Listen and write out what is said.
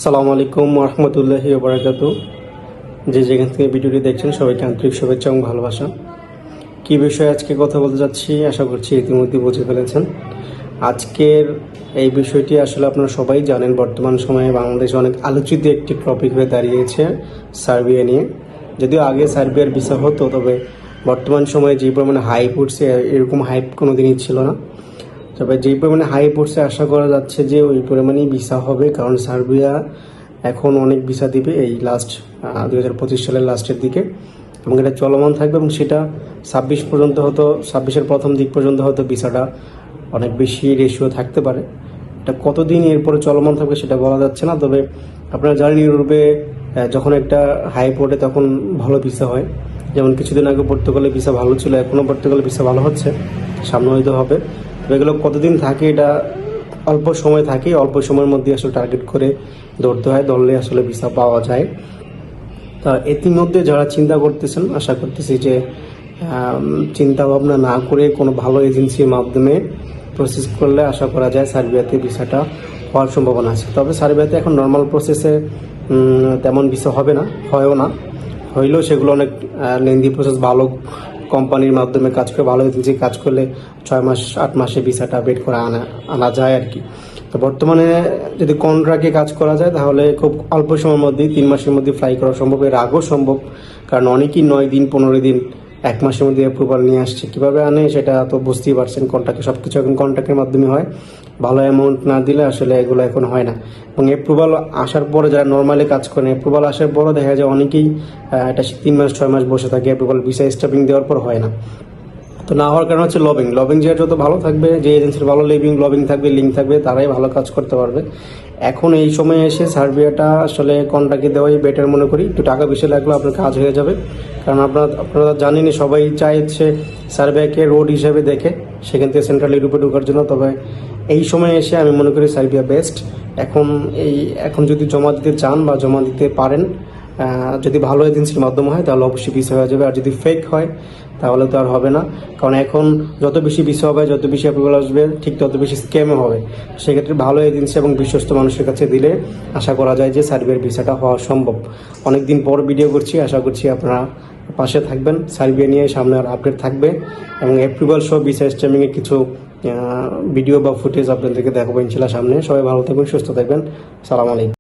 আসসালামু আলাইকুম রহমতুল্লাহি ওয়া বারাকাতুহু। যে যেখান থেকে ভিডিওটি দেখছেন সবাইকে আন্তরিক শুভেচ্ছা এবং ভালোবাসা। কী বিষয়ে আজকে কথা বলতে যাচ্ছি আশা করছি ইতিমধ্যে বুঝে ফেলেছেন। আজকের এই বিষয়টি আসলে আপনারা সবাই জানেন, বর্তমান সময়ে বাংলাদেশে অনেক আলোচিত একটি টপিক হয়ে দাঁড়িয়েছে সার্বিয়া নিয়ে। যদিও আগে সার্বিয়ার ভিসা হতো, তবে বর্তমান সময়ে যে পরিমাণে হাইপ উঠছে এরকম হাইপ কোনো দিনই ছিল না। তবে যেই পরিমাণে হাইপ উঠছে আশা করা যাচ্ছে যে ওই পরিমাণেই ভিসা হবে, কারণ সার্বিয়া এখন অনেক ভিসা দিবে এই লাস্ট 2025 সালের লাস্টের দিকে, এবং এটা চলমান থাকবে এবং সেটা 26 পর্যন্ত হয়তো 26-এর প্রথম দিক পর্যন্ত হয়তো ভিসাটা অনেক বেশি রেশিও থাকতে পারে। এটা কতদিন এরপরে চলমান থাকবে সেটা বলা যাচ্ছে না। তবে আপনারা জানেন ইউরোপে যখন একটা হাইপ ওঠে তখন ভালো ভিসা হয়। যেমন কিছুদিন আগে পর্তুগালে ভিসা ভালো ছিল, এখনও পর্তুগালে ভিসা ভালো হচ্ছে, সামনে হয়তো হবে। তবে এগুলো কতদিন থাকে এটা অল্প সময় থাকে, অল্প সময়ের মধ্যে আসলে টার্গেট করে ধরতে হয়, ধরলে আসলে ভিসা পাওয়া যায়। তা ইতিমধ্যে যারা চিন্তা করতেছেন আশা করতেছি যে চিন্তা ভাবনা না করে কোনো ভালো এজেন্সির মাধ্যমে প্রসেস করলে আশা করা যায় সার্বিয়াতে ভিসাটা হওয়ার সম্ভাবনা আছে। তবে সার্বিয়াতে এখন নর্মাল প্রসেসে তেমন ভিসা হবে না, হয়ও না, হইলেও সেগুলো অনেক লেন্দি প্রসেস। ভালো কোম্পানির মাধ্যমে কাজ করে, ভালো এজেন্সি কাজ করলে 6 মাস 8 মাসে ভিসাটা বের করে আনা যায় আর কি। তো বর্তমানে যদি কন্ট্রাক্টে কাজ করা যায় তাহলে খুব অল্প সময়ের মধ্যেই 3 মাসের মধ্যে ফ্লাই করা সম্ভব, এর আগেও সম্ভব। কারণ অনেকেই 9 দিন 15 দিন 1 মাসের মধ্যে অ্যাপ্রুভাল নিয়ে আসছে। কীভাবে আনে সেটা তো বুঝতেই পারছেন, কন্ট্রাক্টে সব কিছু এখন কন্ট্রাক্টের মাধ্যমে হয়। ভালো অ্যামাউন্ট না দিলে আসলে এগুলো এখন হয় না। এবং অ্যাপ্রুভাল আসার পরে যারা নর্মালি কাজ করেন, অ্যাপ্রুভাল আসার পরও দেখা যায় অনেকেই এটা 3 মাস 6 মাস বসে থাকে, অ্যাপ্রুভাল ভিসা স্টাম্পিং দেওয়ার পর হয় না। তো না হওয়ার কারণ হচ্ছে লবিং যে যত ভালো থাকবে, যে এজেন্সির ভালো লবিং থাকবে, লিঙ্ক থাকবে, তারাই ভালো কাজ করতে পারবে। এখন এই সময়ে এসে সার্বিয়াটা আসলে কন্ট্রাক্টে দেওয়াই বেটার মনে করি। একটু টাকা বেশি লাগলেও আপনার কাজ হয়ে যাবে, কারণ আপনারা জানেনই সবাই চাইছে সার্বিয়াকে রোড হিসেবে দেখে সেখান থেকে সেন্ট্রাল ইউরোপে ঢোকার জন্য। তবে এই সময়ে এসে আমি মনে করি সার্বিয়া বেস্ট। এখন যদি জমা দিতে চান বা জমা দিতে পারেন, যদি ভালো এজেন্সির মাধ্যমে হয় তাহলে অবশ্যই ভিসা হয়ে যাবে। আর যদি ফেক হয় তাহলে তো আর হবে না, কারণ এখন যত বেশি ভিসা হবে, যত বেশি অ্যাপ্রুভাল আসবে, ঠিক তত বেশি স্ক্যামও হবে। সেক্ষেত্রে ভালো এজেন্সি এবং বিশ্বস্ত মানুষের কাছে দিলে আশা করা যায় যে সার্বিয়ার ভিসাটা হওয়া সম্ভব। অনেকদিন পর ভিডিও করছি, আশা করছি আপনারা পাশে থাকবেন। সার্বিয়া নিয়ে সামনে আর আপডেট থাকবে এবং অ্যাপ্রুভাল সহ ভিসা স্ট্যাম্পিংয়ের কিছু ভিডিও বা ফুটেজ আপনাদেরকে দেখাবো ইনশাল্লাহ সামনে। সবাই ভালো থাকবেন, সুস্থ থাকবেন। সালাম আলাইকুম।